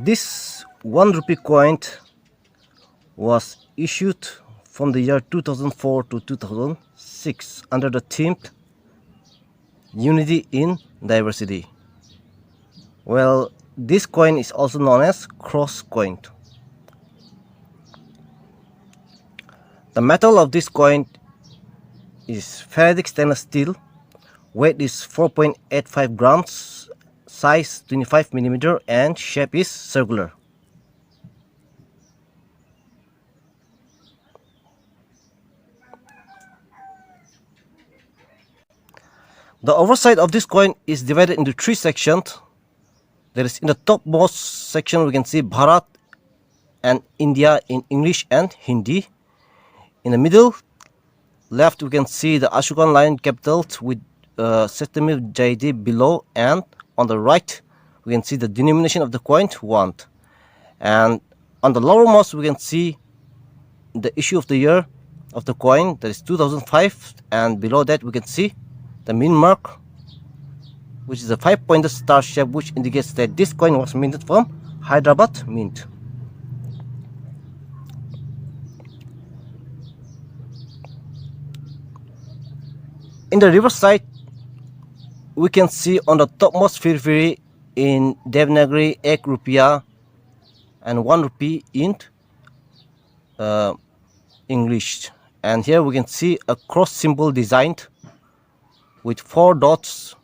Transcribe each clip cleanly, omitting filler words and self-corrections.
This 1 rupee coin was issued from the year 2004 to 2006 under the theme Unity in Diversity. Well, this coin is also known as cross coin. The metal of this coin is ferritic stainless steel. Weight is 4.85 grams, size 25 mm, and shape is circular. The overside of this coin is divided into three sections. There is in the topmost section we can see Bharat and India in English and Hindi. In the middle left we can see the Ashokan lion capitals with Setamil Jaidi below, and on the right we can see the denomination of the coin 1. And on the lowermost we can see the issue of the year of the coin, that is 2005, and below that we can see the mint mark, which is a 5-pointed star shape, which indicates that this coin was minted from Hyderabad Mint. In the reverse side, we can see on the topmost periphery in Devanagari 1 rupiah and 1 rupee in English. And here we can see a cross symbol designed with 4 dots,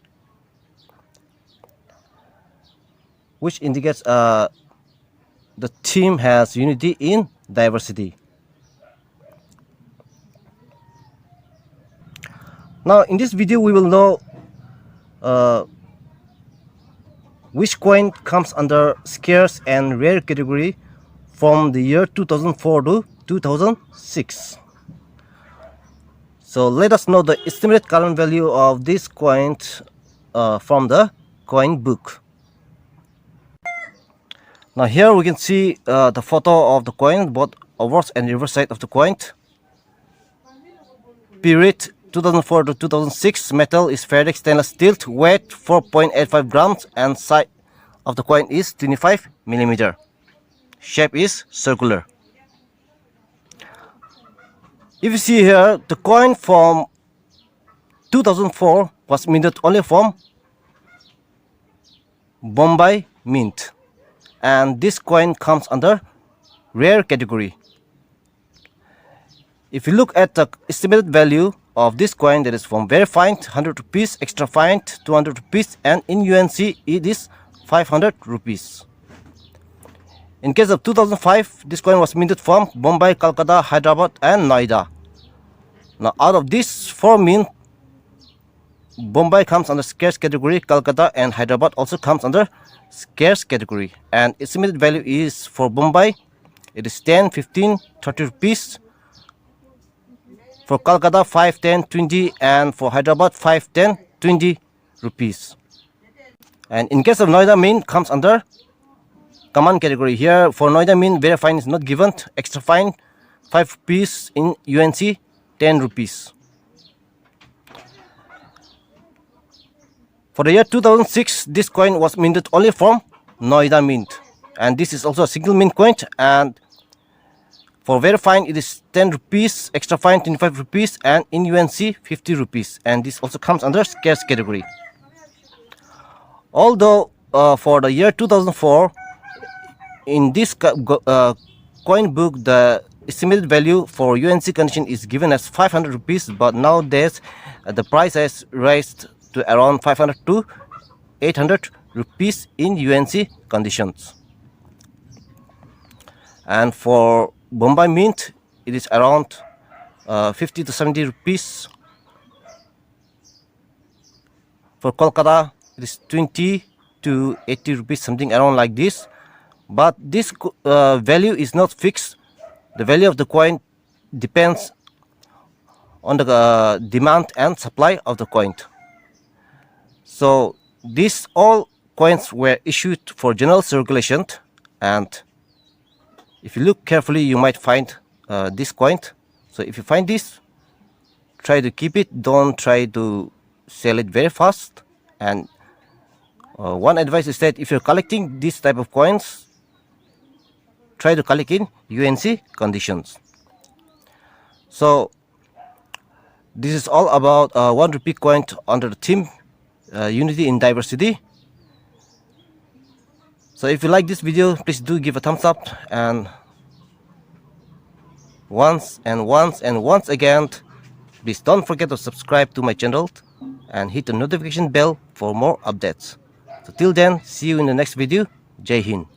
which indicates the theme has unity in diversity. Now in this video we will know which coin comes under scarce and rare category from the year 2004 to 2006. So let us know the estimated current value of this coin from the coin book. Now here we can see the photo of the coin, both obverse and reverse side of the coin. Period 2004 to 2006. Metal is ferritic stainless steel. Weight 4.85 grams and size of the coin is 25 mm. Shape is circular. If you see here, the coin from 2004 was minted only from Bombay Mint, and this coin comes under rare category. If you look at the estimated value of this coin, that is from very fine 100 rupees, extra fine 200 rupees, and in UNC it is 500 rupees. In case of 2005, this coin was minted from Bombay, Calcutta, Hyderabad and Noida. Now out of these 4 mint, Bombay comes under scarce category, Calcutta and Hyderabad also comes under scarce category, and estimated value is for Bombay it is 10, 15, 30 rupees, for Calcutta 5, 10, 20, and for Hyderabad 5, 10, 20 rupees. And in case of Noida Mint comes under common category. Here for Noida Mint, very fine is not given, extra fine 5 rupees, in UNC 10 rupees. For the year 2006, this coin was minted only from Noida Mint, and this is also a single mint coin, and for very fine it is 10 rupees, extra fine 25 rupees, and in UNC 50 rupees, and this also comes under scarce category. Although for the year 2004, in this coin book the estimated value for UNC condition is given as 500 rupees, but nowadays the price has raised to around 500 to 800 rupees in UNC conditions. And for Bombay Mint it is around 50 to 70 rupees. For Kolkata it is 20 to 80 rupees, something around like this. But this value is not fixed. The value of the coin depends on the demand and supply of the coin. So these all coins were issued for general circulation, and if you look carefully you might find this coin. So if you find this, try to keep it, don't try to sell it very fast. And one advice is that if you're collecting this type of coins, try to collect in UNC conditions. So this is all about 1 rupee coin under the theme Unity in Diversity. So if you like this video, please do give a thumbs up, and once again, please don't forget to subscribe to my channel and hit the notification bell for more updates. So till then, see you in the next video. Jai Hind.